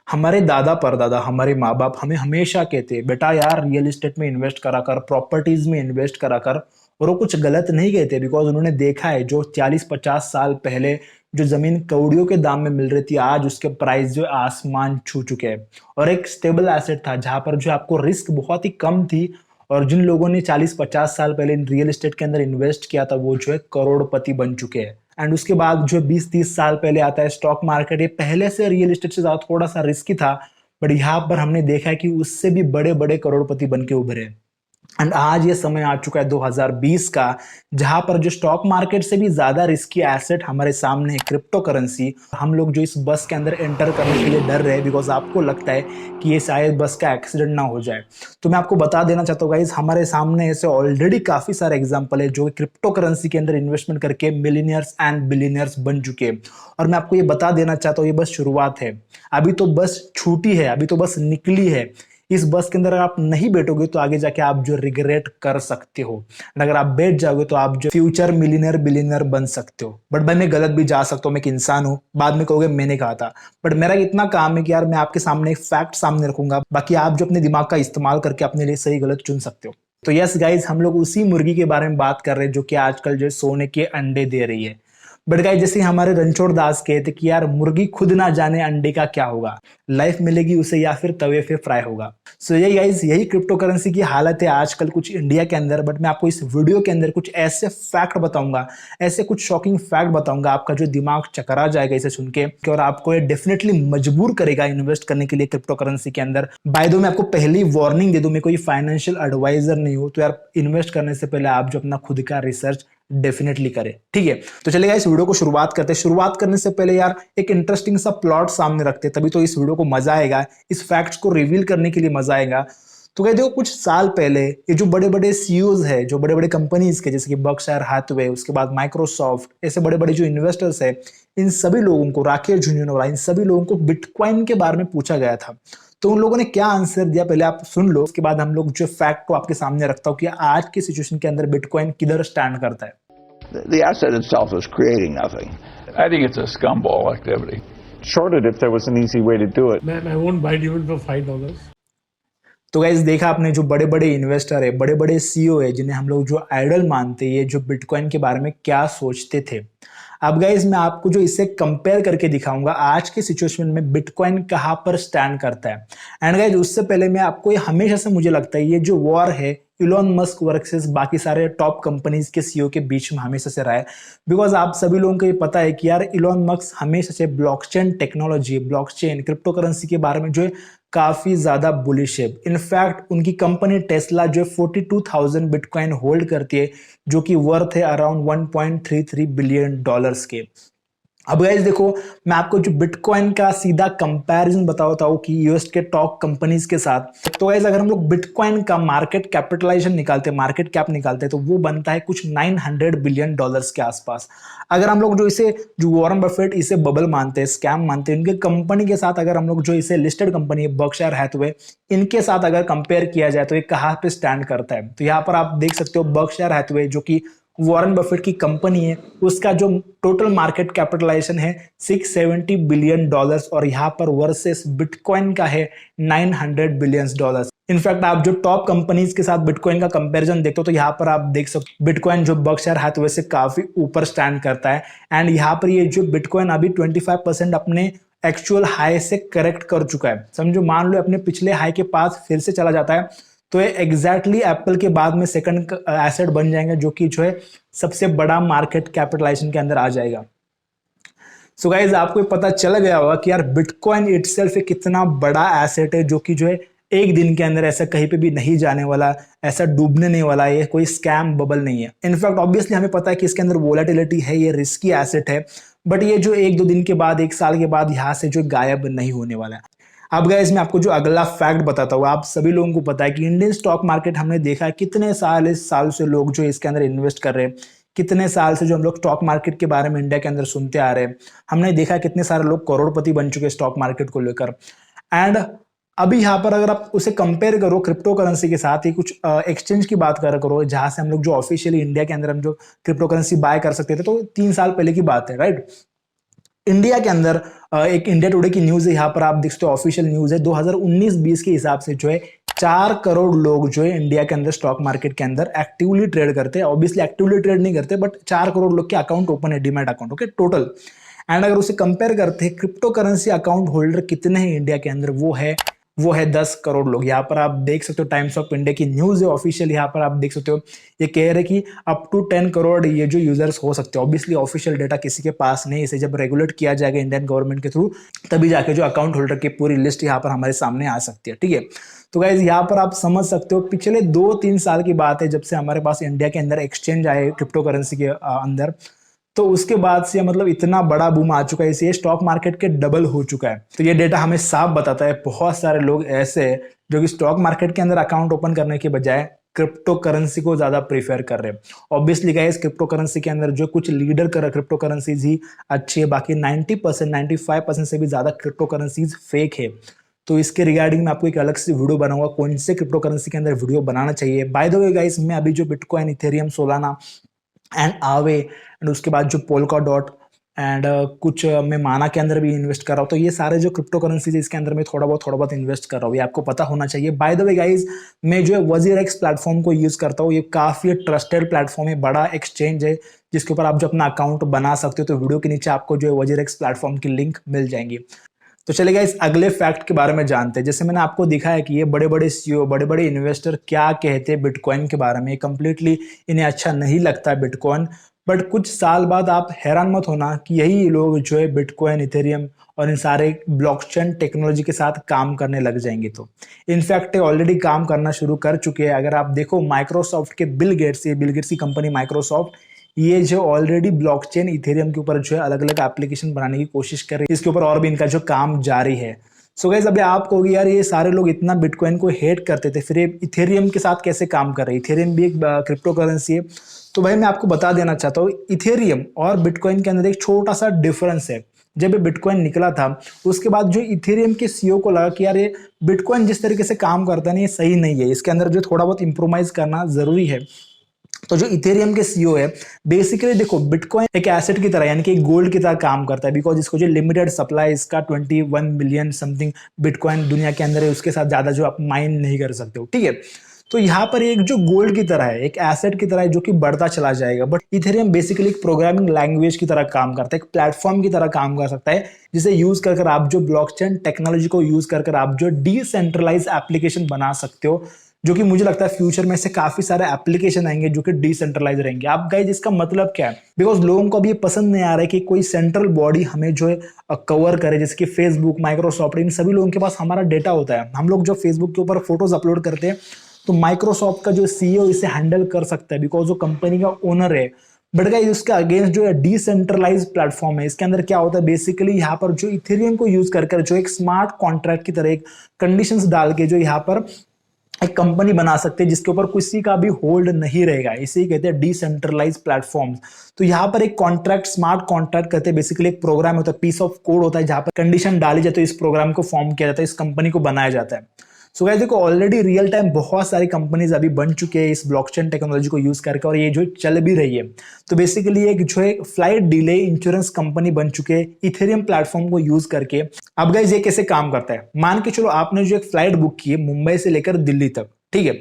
हमारे दादा परदादा हमारे माँ बाप हमें हमेशा कहते बेटा यार रियल एस्टेट में इन्वेस्ट करा कर, प्रॉपर्टीज में इन्वेस्ट करा कर। और वो कुछ गलत नहीं कहते, बिकॉज उन्होंने देखा है जो 40-50 साल पहले जो जमीन कौड़ियों के दाम में मिल रही थी, आज उसके प्राइस जो आसमान छू चुके हैं। और एक स्टेबल एसेट था जहां पर जो आपको रिस्क बहुत ही कम थी। और जिन लोगों ने 40-50 साल पहले रियल एस्टेट के अंदर इन्वेस्ट किया था वो जो है करोड़पति बन चुके हैं। एंड उसके बाद जो 20-30 साल पहले आता है स्टॉक मार्केट, ये पहले से रियल एस्टेट से ज्यादा थोड़ा सा रिस्की था। बट यहाँ पर हमने देखा है कि उससे भी बड़े बड़े करोड़पति बन के उभरे। एंड आज ये समय आ चुका है 2020 का, जहां पर जो स्टॉक मार्केट से भी ज्यादा रिस्की एसेट हमारे सामने है क्रिप्टो करेंसी। हम लोग जो इस बस के अंदर एंटर करने के लिए डर रहे हैं, बिकॉज आपको लगता है कि ये शायद बस का एक्सीडेंट ना हो जाए। तो मैं आपको बता देना चाहता हूँ गाइस, हमारे सामने ऐसे ऑलरेडी काफी सारे एग्जांपल है जो क्रिप्टो करेंसी के अंदर इन्वेस्टमेंट करके मिलीनियर्स एंड बिलीनियर्स बन चुके हैं। और मैं आपको ये बता देना चाहता हूँ, ये बस शुरुआत है। अभी तो बस छूटी है, अभी तो बस निकली है। इस बस के अंदर अगर आप नहीं बैठोगे तो आगे जाके आप जो रिग्रेट कर सकते हो। और अगर आप बैठ जाओगे तो आप जो फ्यूचर मिलियनर बिलियनर बन सकते हो। बट भाई मैं गलत भी जा सकता हूँ, मैं एक इंसान हूँ, बाद में कहोगे मैंने कहा था। बट मेरा इतना काम है कि यार मैं आपके सामने एक फैक्ट सामने रखूंगा, बाकी आप जो अपने दिमाग का इस्तेमाल करके अपने लिए सही गलत चुन सकते हो। तो यस गाइज, हम लोग उसी मुर्गी के बारे में बात कर रहे हैं जो कि आजकल जो सोने के अंडे दे रही है। बट गाइस, जैसे हमारे रणछोड़ दास कहते कि यार मुर्गी खुद ना जाने अंडे का क्या होगा, लाइफ मिलेगी उसे या फिर तवे पे फ्राई होगा। सो यही गाइस, यही क्रिप्टो करेंसी की हालत है आजकल कुछ इंडिया के अंदर। बट मैं आपको इस वीडियो के अंदर कुछ ऐसे फैक्ट बताऊंगा, ऐसे कुछ शॉकिंग फैक्ट बताऊंगा, आपका जो दिमाग चकरा जाएगा इसे सुन के। और आपको ये डेफिनेटली मजबूर करेगा इन्वेस्ट करने के लिए क्रिप्टो करेंसी के अंदर। बाय द वे, मैं आपको पहली वार्निंग दे दूं, मैं कोई फाइनेंशियल एडवाइजर नहीं हूं, तो यार इन्वेस्ट करने से पहले आप जो अपना खुद का रिसर्च डेफिनेटली करें, ठीक है। तो चलेगा, इस वीडियो को शुरुआत करते हैं। शुरुआत करने से पहले यार एक इंटरेस्टिंग सा प्लॉट सामने रखते हैं, तभी तो इस वीडियो को मजा आएगा, इस फैक्ट्स को रिवील करने के लिए मजा आएगा। तो कहते हो कुछ साल पहले ये जो बड़े बड़े सीईओज है, जो बड़े बड़े कंपनीज के, जैसे कि बर्कशायर हैथवे, उसके बाद माइक्रोसॉफ्ट, ऐसे बड़े बड़े जो इन्वेस्टर्स है, इन सभी लोगों को, राकेश झुंझुनवाला, इन सभी लोगों को बिटकॉइन के बारे में पूछा गया था। तो उन लोगों ने क्या आंसर दिया पहले आप सुन लो, उसके बाद हम लोग जो फैक्ट को आपके सामने रखता हूं कि आज की सिचुएशन के अंदर बिटकॉइन किधर स्टैंड करता है। The asset itself is creating nothing. I think it's a scumball activity. Short it if there was an easy way to do it. Man, I won't buy it even for $5. तो guys, देखा आपने, जो बड़े बड़े investor है, बड़े बड़े CEO है, जिन्हें हम लोग जो आइडल मानते हैं, ये जो बिटकॉइन के बारे में क्या सोचते थे। अब गाइस, मैं आपको जो इसे कंपेयर करके दिखाऊंगा आज के सिचुएशन में बिटकॉइन कहां पर स्टैंड करता है। एंड गाइस, उससे पहले मैं आपको, ये हमेशा से मुझे लगता है ये जो वॉर है इलॉन मस्क वर्सेस बाकी सारे टॉप कंपनीज के सीईओ के बीच में हमेशा से रहा है। बिकॉज आप सभी लोगों को ये पता है कि यार इलॉन मस्क हमेशा से blockchain technology, blockchain, crypto currency के बारे में जो है काफी ज्यादा बुलिश है। इनफैक्ट उनकी कंपनी टेस्ला जो 42,000 बिटकॉइन होल्ड करती है, जो कि वर्थ है अराउंड $1.33 बिलियन के। अब गाइस देखो, मैं आपको जो बिटकॉइन का सीधा कंपैरिजन बताता हूँ कि यूएस के टॉप कंपनीज के साथ। तो गाइस, अगर हम लोग बिटकॉइन का मार्केट कैपिटलाइजेशन निकालते हैं, मार्केट कैप निकालते हैं, तो वो बनता है कुछ $900 बिलियन के आसपास। अगर हम लोग जो इसे, जो वॉरेन बफेट इसे बबल मानते हैं, स्कैम मानते हैं, उनके कंपनी के साथ अगर हम लोग जो इसे लिस्टेड कंपनी है बर्कशायर हैथवे, इनके साथ अगर कंपेयर किया जाए तो ये कहाँ पे स्टैंड करता है। तो यहाँ पर आप देख सकते हो बर्कशायर हैथवे जो कि वॉरेन बफेट की कंपनी है, उसका जो टोटल मार्केट कैपिटलाइजेशन है $670 बिलियन, और यहाँ पर वर्सेस बिटकॉइन का है $900 बिलियन। इनफैक्ट आप जो टॉप कंपनीज के साथ बिटकॉइन का कंपैरिजन देखते हो तो यहाँ पर आप देख सकते हो बिटकॉइन जो बर्कशायर हैथवे से काफी ऊपर स्टैंड करता है। एंड यहाँ पर ये जो बिटकॉइन अभी 25% अपने एक्चुअल हाई से करेक्ट कर चुका है। समझो, मान लो अपने पिछले हाई के पास फिर से चला जाता है तो ये एग्जैक्टली एप्पल के बाद में सेकंड एसेट बन जाएंगे, जो कि जो है सबसे बड़ा मार्केट कैपिटलाइजेशन के अंदर आ जाएगा। सो गाइज, आपको पता चल गया होगा कि यार बिटकॉइन इटसेल्फ कितना बड़ा एसेट है, जो कि जो है एक दिन के अंदर ऐसा कहीं पे भी नहीं जाने वाला, ऐसा डूबने नहीं वाला, ये कोई स्कैम बबल नहीं है। इनफैक्ट ऑब्वियसली हमें पता है कि इसके अंदर वोलेटिलिटी है, ये रिस्की एसेट है, बट ये जो 1-2 दिन के बाद, 1 साल के बाद यहाँ से जो गायब नहीं होने वाला है। अब गाइस, मैं आपको जो अगला फैक्ट बताता हूँ, आप सभी लोगों को पता है कि इंडियन स्टॉक मार्केट हमने देखा है कितने साल, इस साल से लोग जो इसके अंदर इन्वेस्ट कर रहे हैं, कितने साल से जो हम लोग स्टॉक मार्केट के बारे में इंडिया के अंदर सुनते आ रहे हैं। हमने देखा कितने सारे लोग करोड़पति बन चुके स्टॉक मार्केट को लेकर। एंड अभी यहाँ पर अगर आप उसे कंपेयर करो क्रिप्टो करेंसी के साथ, ही कुछ एक्सचेंज की बात करो जहां से हम लोग जो ऑफिशियली इंडिया के अंदर हम जो क्रिप्टो करेंसी बाय कर सकते थे, तो 3 साल पहले की बात है, राइट। इंडिया के अंदर एक इंडिया टुडे की न्यूज है, यहाँ पर आप देख सकते हो ऑफिशियल न्यूज है, 2019-20 के हिसाब से जो है 4 करोड़ लोग जो है इंडिया के अंदर स्टॉक मार्केट के अंदर एक्टिवली ट्रेड करते हैं। ऑब्वियसली एक्टिवली ट्रेड नहीं करते, बट 4 करोड़ लोग के अकाउंट ओपन है, demat account, okay, total. And अगर उसे कंपेयर करते हैं क्रिप्टो करेंसी अकाउंट होल्डर कितने हैं इंडिया के अंदर, वो है 10 करोड़ लोग। यहाँ पर आप देख सकते हो टाइम्स ऑफ इंडिया की न्यूज है ऑफिशियल, यहाँ पर आप देख सकते हो ये कह रहे कि अप टू 10 करोड़ ये जो यूजर्स हो सकते हैं। ऑब्वियसली ऑफिशियल डेटा किसी के पास नहीं, इसे जब रेगुलेट किया जाएगा इंडियन गवर्नमेंट के थ्रू तभी जाके जो अकाउंट होल्डर की पूरी लिस्ट यहाँ पर हमारे सामने आ सकती है, ठीक है। तो गाइज यहाँ पर आप समझ सकते हो पिछले 2-3 साल की बात है जब से हमारे पास इंडिया के अंदर एक्सचेंज आए क्रिप्टो करेंसी के अंदर, तो उसके बाद से मतलब इतना बड़ा बूम आ चुका है, इसलिए स्टॉक मार्केट के डबल हो चुका है। तो ये डेटा हमें साफ बताता है बहुत सारे लोग ऐसे हैं जो कि स्टॉक मार्केट के अंदर अकाउंट ओपन करने के बजाय क्रिप्टो करेंसी को ज्यादा प्रेफर कर रहे हैं। ऑब्वियसली गाइस क्रिप्टो करेंसी के अंदर जो कुछ लीडर कर क्रिप्टो करेंसीज ही अच्छी है, बाकी 90% 95% से भी ज्यादा क्रिप्टो करेंसीज फेक है। तो इसके रिगार्डिंग मैं आपको एक अलग से वीडियो बनाऊंगा कौन से क्रिप्टो करेंसी के अंदर वीडियो बनाना चाहिए। बाय द वे गाइस, मैं अभी जो बिटकॉइन, इथेरियम, सोलाना एंड आवे एंड उसके बाद जो पोल्का डॉट एंड कुछ मैं माना के अंदर भी इन्वेस्ट कर रहा हूँ। तो ये सारे जो क्रिप्टो करेंसीज इसके अंदर मैं थोड़ा बहुत इन्वेस्ट कर रहा हूँ, ये आपको पता होना चाहिए। बाय द वे गाइज, मैं जो है WazirX प्लेटफॉर्म को यूज करता हूँ, ये काफी ट्रस्टेड प्लेटफॉर्म है, बड़ा एक्सचेंज है जिसके ऊपर आप जो अपना अकाउंट बना सकते हो। तो वीडियो के नीचे आपको जो है WazirX प्लेटफॉर्म की लिंक मिल जाएंगी। तो चलेगा इस अगले फैक्ट के बारे में जानते हैं। जैसे मैंने आपको दिखाया कि ये बड़े बड़े CEO, बड़े बड़े इन्वेस्टर क्या कहते हैं बिटकॉइन के बारे में, कंप्लीटली इन्हें अच्छा नहीं लगता बिटकॉइन। बट कुछ साल बाद आप हैरान मत होना कि यही लोग जो है बिटकॉइन, इथेरियम और इन सारे ब्लॉकचेन टेक्नोलॉजी के साथ काम करने लग जाएंगे। तो इनफैक्ट ऑलरेडी काम करना शुरू कर चुके हैं। अगर आप देखो माइक्रोसॉफ्ट के बिल गेट्स की कंपनी माइक्रोसॉफ्ट, ये जो ऑलरेडी ब्लॉकचेन इथेरियम के ऊपर जो है अलग अलग एप्लीकेशन बनाने की कोशिश कर रही है, इसके ऊपर और भी इनका जो काम जारी है। सो गाइस, अभी आप कहोगे यार ये सारे लोग इतना बिटकॉइन को हेट करते थे, फिर ये इथेरियम के साथ कैसे काम कर रहे हैं? इथेरियम भी एक क्रिप्टो करेंसी है। तो भाई मैं आपको बता देना चाहता हूँ, इथेरियम और बिटकॉइन के अंदर एक छोटा सा डिफरेंस है। जब ये बिटकॉइन निकला था उसके बाद जो इथेरियम के CEO को लगा कि यार ये बिटकॉइन जिस तरीके से काम करता है ना, ये सही नहीं है, इसके अंदर जो थोड़ा बहुत इंप्रोवाइज करना जरूरी है। तो जो इथेरियम के CEO है, बेसिकली देखो बिटकॉइन एक एसेट की तरह यानी कि एक गोल्ड की तरह काम करता है, बिकॉज इसको जो लिमिटेड सप्लाई इसका 21 मिलियन समथिंग बिटकॉइन दुनिया के अंदर है, उसके साथ ज्यादा जो आप माइन नहीं कर सकते हो, ठीक है। तो यहाँ पर एक जो गोल्ड की तरह है, एक एसेट की तरह है जो कि बढ़ता चला जाएगा। बट इथेरियम बेसिकली एक प्रोग्रामिंग लैंग्वेज की तरह काम करता है, एक प्लेटफॉर्म की तरह काम कर सकता है, जिसे यूज कर आप जो ब्लॉकचेन टेक्नोलॉजी को यूज कर आप जो डिसेंट्रलाइज एप्लीकेशन बना सकते हो, जो कि मुझे लगता है फ्यूचर में से काफी सारे एप्लीकेशन आएंगे जो कि डिसेंट्रलाइज रहेंगे। आप गाइस इसका मतलब क्या है? बिकॉज लोगों को अभी ये पसंद नहीं आ रहा है कि कोई सेंट्रल बॉडी हमें जो है कवर करे, जैसे कि फेसबुक, माइक्रोसॉफ्ट, इन सभी लोगों के पास हमारा डेटा होता है। हम लोग जो फेसबुक के ऊपर फोटोज अपलोड करते हैं तो माइक्रोसॉफ्ट का जो CEO इसे हैंडल कर सकता है, बिकॉज वो कंपनी का ओनर है। बट गाइस इसके अगेंस्ट जो है डिसेंट्रलाइज प्लेटफॉर्म है, इसके अंदर क्या होता है बेसिकली यहाँ पर जो इथेरियम को यूज कर जो एक स्मार्ट कॉन्ट्रैक्ट की तरह एक कंडीशंस डाल के जो यहाँ पर एक कंपनी बना सकते हैं जिसके ऊपर किसी का भी होल्ड नहीं रहेगा, इसे ही कहते हैं डिसेंट्रलाइज प्लेटफॉर्म। तो यहाँ पर एक कॉन्ट्रैक्ट, स्मार्ट कॉन्ट्रैक्ट कहते हैं, बेसिकली एक प्रोग्राम होता है, पीस ऑफ कोड होता है जहां पर कंडीशन डाली जाती है, इस प्रोग्राम को फॉर्म किया जाता है, इस कंपनी को बनाया जाता है। सो गाइस देखो ऑलरेडी रियल टाइम बहुत सारी कंपनीज अभी बन चुके हैं इस ब्लॉकचेन टेक्नोलॉजी को यूज करके, और ये जो चल भी रही है। तो बेसिकली एक जो है फ्लाइट डिले इंश्योरेंस कंपनी बन चुके हैं इथेरियम प्लेटफॉर्म को यूज करके। अब गाइस ये कैसे काम करता है? मान के चलो आपने जो एक फ्लाइट बुक की है मुंबई से लेकर दिल्ली तक, ठीक है।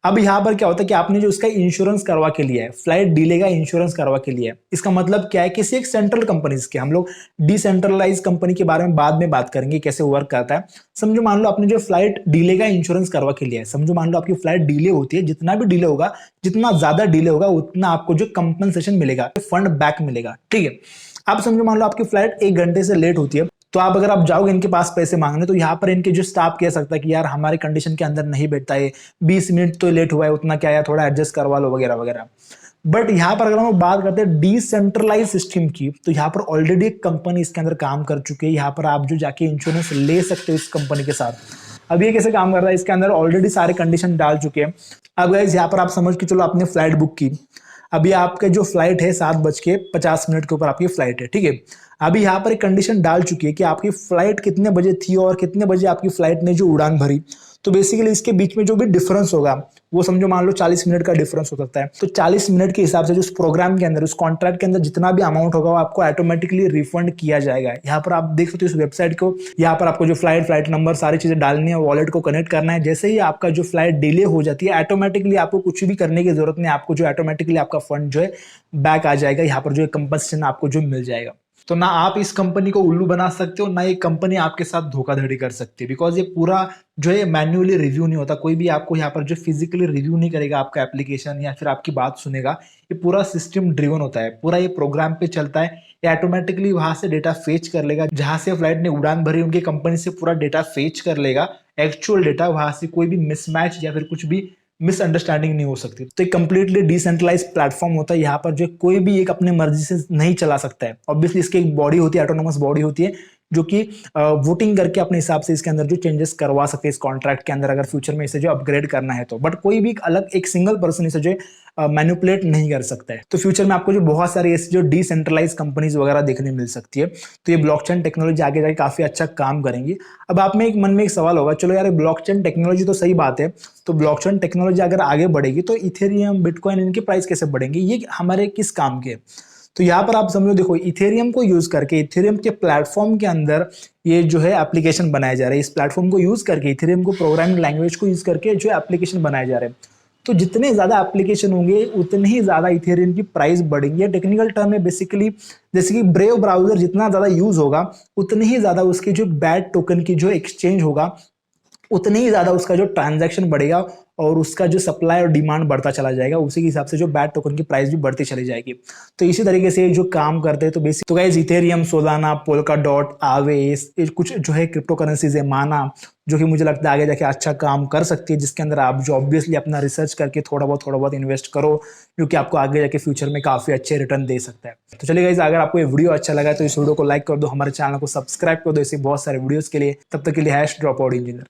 अब यहाँ पर क्या होता है कि आपने जो उसका इंश्योरेंस करवा के लिया है, फ्लाइट डिले का इंश्योरेंस करवा के लिया है, इसका मतलब क्या है? किसी एक सेंट्रल कंपनीज के, हम लोग डिसेंट्रलाइज कंपनी के बारे में बाद में बात करेंगे कैसे वर्क करता है। समझो मान लो आपने जो फ्लाइट डिले का इंश्योरेंस करवा के लिया है, समझो मान लो आपकी फ्लाइट डिले होती है, जितना भी डिले होगा, जितना ज्यादा डिले होगा उतना आपको जो कंपनसेशन मिलेगा, फंड बैक मिलेगा, ठीक है। अब समझो मान लो आपकी फ्लाइट 1 घंटे से लेट होती है, तो आप अगर आप जाओगे इनके पास पैसे मांगने, तो यहाँ पर इनके जो स्टाफ कह सकता है कि यार हमारे कंडीशन के अंदर नहीं बैठता है, 20 मिनट तो लेट हुआ है, उतना क्या है, थोड़ा एडजस्ट करवा लो वगैरह वगैरह। बट यहाँ पर अगर हम बात करते हैं डिसेंट्रलाइज सिस्टम की, तो यहाँ पर ऑलरेडी एक कंपनी इसके अंदर काम कर चुकी है। यहाँ पर आप जो जाके इंश्योरेंस ले सकते हो इस कंपनी के साथ। अब ये कैसे काम कर रहा है? इसके अंदर ऑलरेडी सारे कंडीशन डाल चुके हैं। अब गाइस यहाँ पर आप समझ के चलो आपने फ्लाइट बुक की, अभी आपके जो फ्लाइट है 7:50 के ऊपर आपकी फ्लाइट है, ठीक है। अभी यहाँ पर एक कंडीशन डाल चुकी है कि आपकी फ्लाइट कितने बजे थी और कितने बजे आपकी फ्लाइट ने जो उड़ान भरी। तो बेसिकली इसके बीच में जो भी डिफरेंस होगा वो समझो मान लो 40 मिनट का डिफरेंस हो सकता है। तो 40 मिनट के हिसाब से जो उस प्रोग्राम के अंदर, उस कॉन्ट्रैक्ट के अंदर जितना भी अमाउंट होगा वो आपको ऑटोमेटिकली रिफंड किया जाएगा। यहाँ पर आप देख सकते हो इस वेबसाइट को, यहाँ पर आपको जो फ्लाइट नंबर सारी चीजें डालनी है, वॉलेट को कनेक्ट करना है। जैसे ही आपका जो फ्लाइट डिले हो जाती है ऑटोमेटिकली आपको कुछ भी करने की जरूरत नहीं, आपको जो ऑटोमेटिकली आपका फंड जो है बैक आ जाएगा। यहाँ पर जो कंपनसेशन आपको जो मिल जाएगा। तो ना आप इस कंपनी को उल्लू बना सकते हो, ना ये कंपनी आपके साथ धोखाधड़ी कर सकती है, बिकॉज ये पूरा जो है मैन्युअली रिव्यू नहीं होता। कोई भी आपको यहाँ पर जो फिजिकली रिव्यू नहीं करेगा आपका एप्लीकेशन या फिर आपकी बात सुनेगा। ये पूरा सिस्टम ड्रिवन होता है, पूरा ये प्रोग्राम पे चलता है। ये ऑटोमेटिकली वहां से डेटा फेच कर लेगा, जहां से फ्लाइट ने उड़ान भरी उनकी कंपनी से पूरा डेटा फेच कर लेगा, एक्चुअल डेटा। वहां से कोई भी मिसमैच या फिर कुछ भी मिसअंडरस्टैंडिंग नहीं हो सकती। तो एक कंप्लीटली डिसेंट्रलाइज प्लेटफॉर्म होता है। यहाँ पर जो कोई भी एक अपने मर्जी से नहीं चला सकता है। ऑब्वियसली इसकी एक बॉडी होती है, ऑटोनोमस बॉडी होती है, जो कि वोटिंग करके अपने हिसाब से इसके अंदर जो चेंजेस करवा सकते हैं इस कॉन्ट्रैक्ट के अंदर, अगर फ्यूचर में इसे जो अपग्रेड करना है तो। बट कोई भी अलग एक सिंगल पर्सन इसे जो मैनिपुलेट नहीं कर सकता है। तो फ्यूचर में आपको जो बहुत सारी ऐसी जो डिसेंट्रलाइज कंपनीज वगैरह देखने मिल सकती है। तो ये ब्लॉकचेन टेक्नोलॉजी आगे जाके काफी अच्छा काम करेंगी। अब आप में एक मन में एक सवाल होगा, चलो यार ब्लॉकचेन टेक्नोलॉजी तो सही बात है, तो ब्लॉकचेन टेक्नोलॉजी अगर आगे बढ़ेगी तो इथेरियम, बिटकॉइन, इनके प्राइस कैसे बढ़ेंगे, ये हमारे किस काम के? तो यहाँ पर आप समझो, देखो इथेरियम को यूज करके, इथेरियम के प्लेटफॉर्म के अंदर ये जो है एप्लीकेशन बनाए जा रहे हैं। इस प्लेटफॉर्म को यूज करके, इथेरियम को प्रोग्रामिंग लैंग्वेज को यूज करके जो एप्लीकेशन बनाए जा रहे हैं। तो जितने ज्यादा एप्लीकेशन होंगे उतने ही ज्यादा इथेरियम की प्राइस बढ़ेंगी। टेक्निकल टर्म में बेसिकली जैसे कि ब्रेव ब्राउजर जितना ज्यादा यूज होगा उतने ही ज्यादा उसकी जो बैड टोकन की जो एक्सचेंज होगा, उतने ही ज्यादा उसका जो ट्रांजैक्शन बढ़ेगा और उसका जो सप्लाई और डिमांड बढ़ता चला जाएगा। उसी के हिसाब से जो बैड टोकन की प्राइस भी बढ़ती चली जाएगी। तो इसी तरीके से जो काम करते हैं तो बेसिक तो guys Ethereum, Solana, polka dot, आवे, कुछ जो है क्रिप्टो करेंसीज है, माना, जो कि मुझे लगता है आगे जाके अच्छा काम कर सकती है, जिसके अंदर आप जो ऑब्वियसली अपना रिसर्च करके थोड़ा बहुत इन्वेस्ट करो, जो कि आपको आगे जाके फ्यूचर में काफी अच्छे रिटर्न दे सकता है। तो चलिए गाइस, अगर आपको ये वीडियो अच्छा लगा तो इस वीडियो को लाइक कर दो, हमारे चैनल को सब्सक्राइब कर दो ऐसे बहुत सारे वीडियोस के लिए। तब तक के लिए #dropout engineer।